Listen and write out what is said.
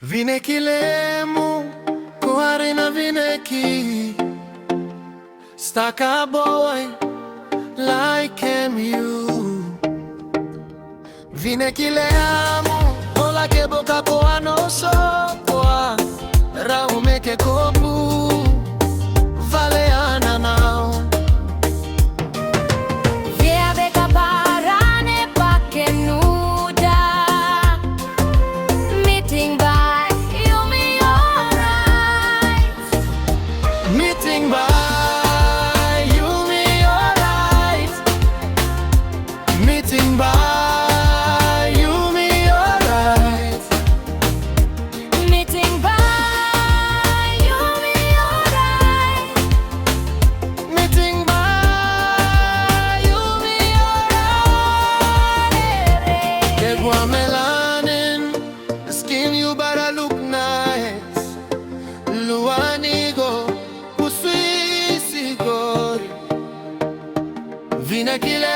Vine kilemu kuhari na vineki stuck a boy like you. Vine kilemu ola ke boka po anoso kwa raume ke kobu vale ananao. Via beka parane pake nuda meeting by yumi orait. Meeting by yumi orait. Meeting by yumi orait. Meeting by yumi orait. Meeting by yumi orait. Get one melanin, the skin you better look nice. Luanigo, uswisi gori. Vine kile